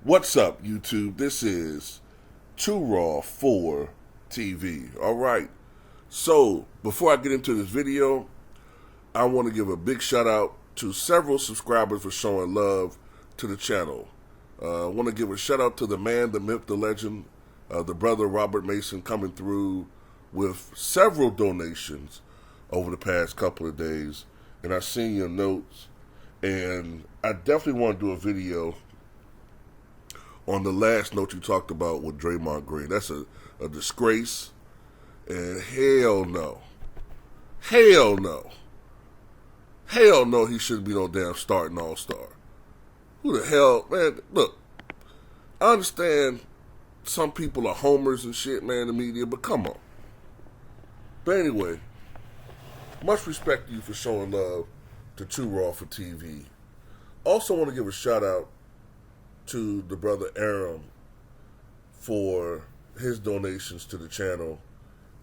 What's up, YouTube? This is Too Raw for TV. All right. So, before I get into this video, I want to give a big shout out to several subscribers for showing love to the channel. I want to give a shout out to the man, the myth, the legend, the brother Robert Mason, coming through with several donations over the past couple of days. And I've seen your notes, and I definitely want to do a video on the last note you talked about with Draymond Green. That's a disgrace, and hell no. Hell no. Hell no, he shouldn't be no damn starting all-star. Who the hell, man, look, I understand some people are homers and shit, man, in the media, but come on. But anyway, much respect to you for showing love to Too Raw for TV. Also want to give a shout out to the brother Aram for his donations to the channel,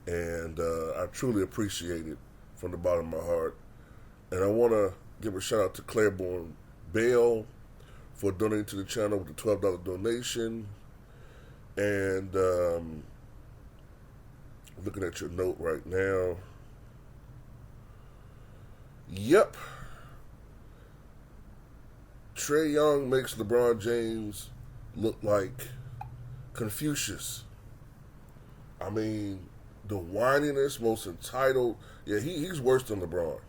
and I truly appreciate it from the bottom of my heart. And I want to give a shout out to Claiborne Bale for donating to the channel with the $12 donation. And looking at your note right now. Yep. Trae Young makes LeBron James look like Confucius. I mean, the whininess, most entitled. Yeah, he's worse than LeBron.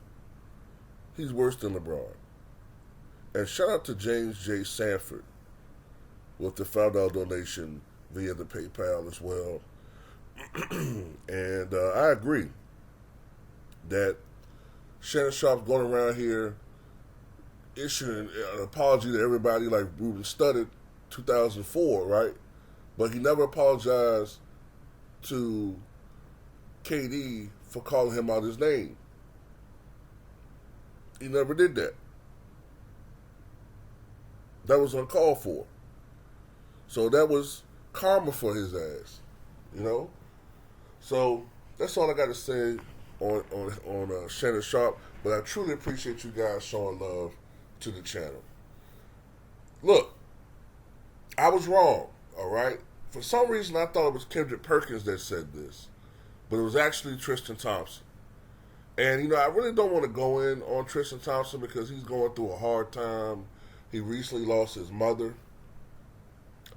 He's worse than LeBron. And shout out to James J. Sanford with the $5 donation via the PayPal as well. And I agree that Shannon Sharp's going around here issuing an apology to everybody like Ruben Studdard 2004, right? But he never apologized to KD for calling him out his name. He never did that. That was uncalled for. So that was karma for his ass, you know? So that's all I got to say on Shannon Sharp. But I truly appreciate you guys showing love to the channel. Look, I was wrong, all right? For some reason, I thought it was Kendrick Perkins that said this, but it was actually Tristan Thompson. And, you know, I really don't want to go in on Tristan Thompson because he's going through a hard time. He recently lost his mother.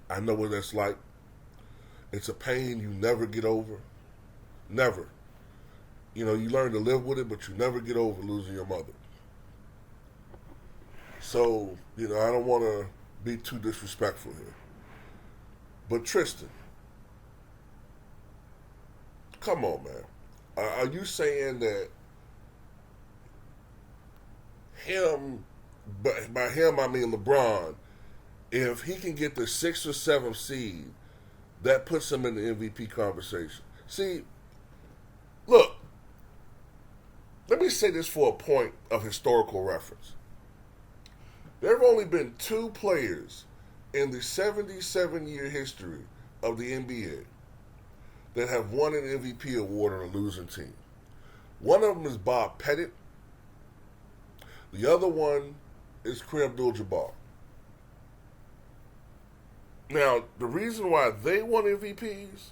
I know what that's like. It's a pain you never get over. Never. You know, you learn to live with it, but you never get over losing your mother. So, you know, I don't want to be too disrespectful here. But Tristan, come on, man. Are you saying that him, by him I mean LeBron, if he can get the 6th or 7th seed, that puts him in the MVP conversation? See, look, let me say this for a point of historical reference. There have only been 2 players in the 77-year history of the NBA that have won an MVP award on a losing team. One of them is Bob Pettit. The other one is Kareem Abdul-Jabbar. Now, the reason why they won MVPs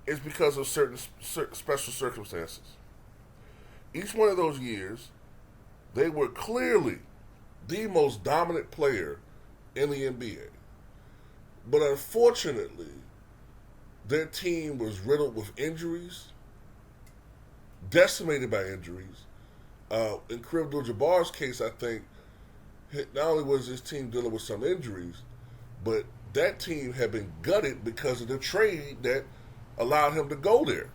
is because of certain special circumstances. Each one of those years, they were clearly the most dominant player in the NBA. But unfortunately, their team was riddled with injuries, decimated by injuries. In Kareem Abdul-Jabbar's case, I think, not only was his team dealing with some injuries, but that team had been gutted because of the trade that allowed him to go there.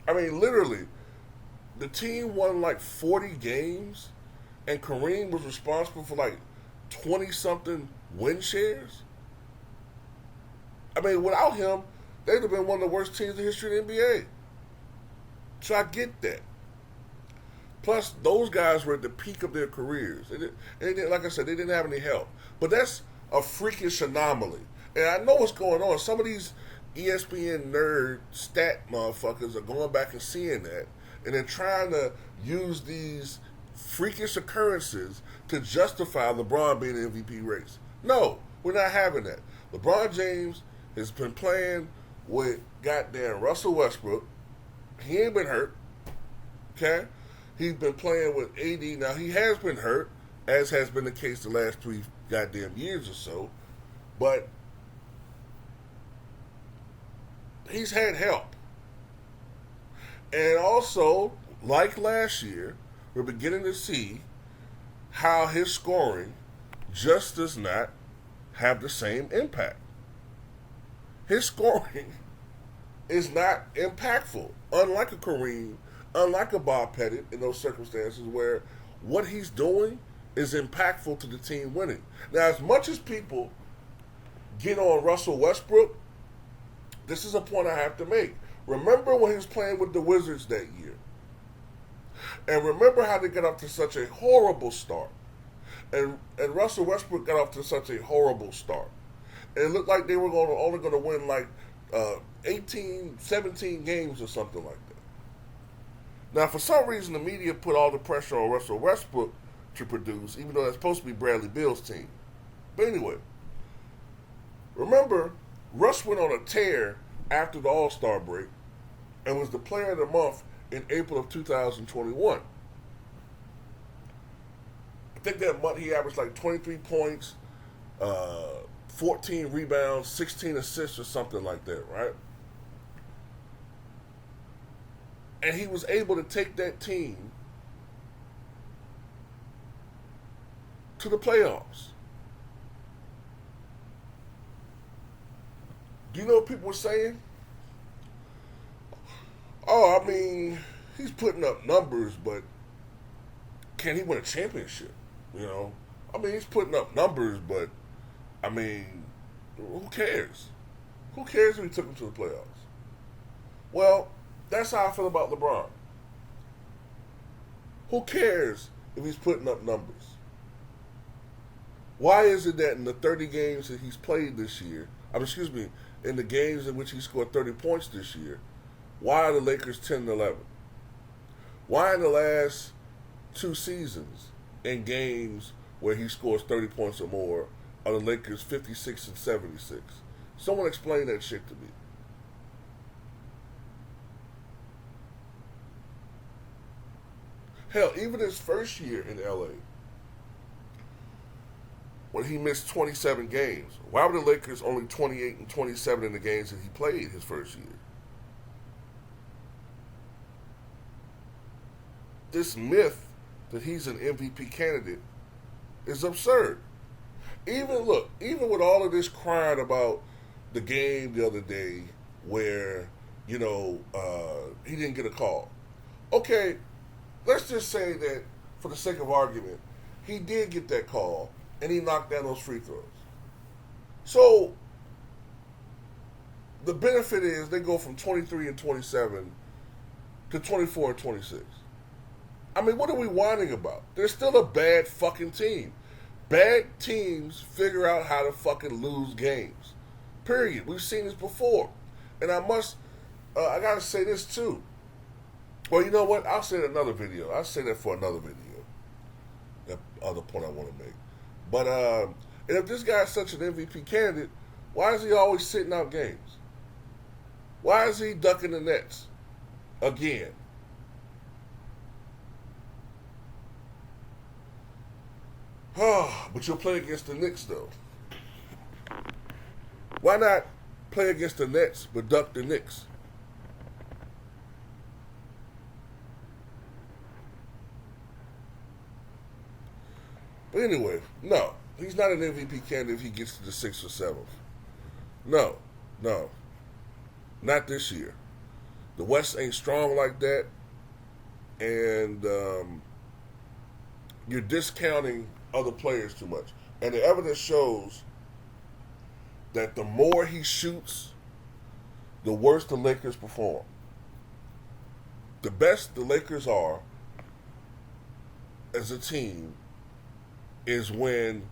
I mean, literally, the team won like 40 games, and Kareem was responsible for like 20-something win shares. I mean, without him, they'd have been one of the worst teams in the history of the NBA. So I get that. Plus, those guys were at the peak of their careers. Like I said, they didn't have any help. But that's a freakish anomaly. And I know what's going on. Some of these ESPN nerd stat motherfuckers are going back and seeing that. And they're trying to use these freakish occurrences to justify LeBron being in the MVP race. No, we're not having that. LeBron James has been playing with goddamn Russell Westbrook. He ain't been hurt. Okay? He's been playing with AD. Now, he has been hurt, as has been the case the last 3 goddamn years or so. But he's had help. And also, like last year, we're beginning to see how his scoring just does not have the same impact. His scoring is not impactful, unlike a Kareem, unlike a Bob Pettit in those circumstances where what he's doing is impactful to the team winning. Now, as much as people get on Russell Westbrook, this is a point I have to make. Remember when he was playing with the Wizards that year? And remember how they got off to such a horrible start. And Russell Westbrook got off to such a horrible start. And it looked like they were only going to win like 18, 17 games or something like that. Now, for some reason, the media put all the pressure on Russell Westbrook to produce, even though that's supposed to be Bradley Beal's team. But anyway, remember, Russ went on a tear after the All-Star break and was the player of the month in April of 2021. I think that month he averaged like 23 points, 14 rebounds, 16 assists or something like that, right? And he was able to take that team to the playoffs. Do you know what people were saying? Oh, I mean, he's putting up numbers, but can he win a championship? You know? I mean, he's putting up numbers, but, I mean, who cares? Who cares if he took him to the playoffs? Well, that's how I feel about LeBron. Who cares if he's putting up numbers? Why is it that in the 30 games that he's played this year, in the games in which he scored 30 points this year, why are the Lakers 10-11? Why in the last 2 seasons, in games where he scores 30 points or more, are the Lakers 56 and 76? Someone explain that shit to me. Hell, even his first year in LA, when he missed 27 games, why were the Lakers only 28 and 27 in the games that he played his first year? This myth that he's an MVP candidate is absurd. Even with all of this crying about the game the other day where, he didn't get a call. Okay, let's just say that, for the sake of argument, he did get that call and he knocked down those free throws. So, the benefit is they go from 23 and 27 to 24 and 26. I mean, what are we whining about? They're still a bad fucking team. Bad teams figure out how to fucking lose games. Period. We've seen this before. And I gotta say this too. Well, you know what? I'll say it in another video. I'll say that for another video. That other point I want to make. But, and if this guy's such an MVP candidate, why is he always sitting out games? Why is he ducking the nets again? But you'll play against the Knicks, though. Why not play against the Nets, but duck the Knicks? But anyway, no. He's not an MVP candidate if he gets to the 6th or 7th. No. Not this year. The West ain't strong like that. And you're discounting other players too much. And the evidence shows that the more he shoots, the worse the Lakers perform. The best the Lakers are as a team is when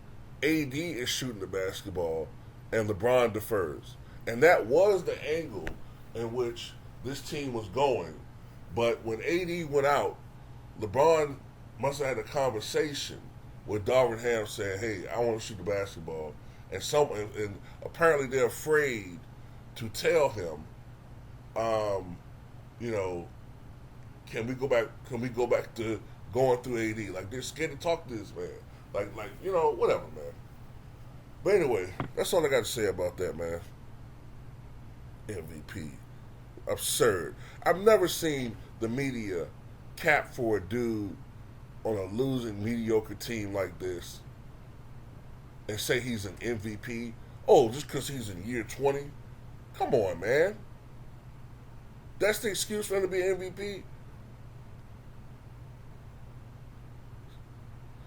AD is shooting the basketball and LeBron defers. And that was the angle in which this team was going. But when AD went out, LeBron must have had a conversation with Darvin Ham saying, "Hey, I want to shoot the basketball," and apparently they're afraid to tell him, you know, can we go back? Can we go back to going through AD? Like they're scared to talk to this man. Like whatever, man. But anyway, that's all I got to say about that, man. MVP, absurd. I've never seen the media cap for a dude on a losing mediocre team like this and say he's an MVP. Oh, just because he's in year 20? Come on, man. That's the excuse for him to be an MVP?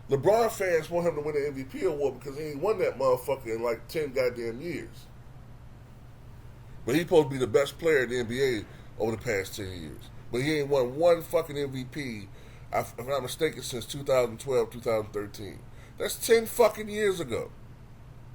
LeBron fans want him to win an MVP award because he ain't won that motherfucker in like 10 goddamn years. But he's supposed to be the best player in the NBA over the past 10 years. But he ain't won one fucking MVP, if I'm not mistaken, since 2012, 2013. That's 10 fucking years ago.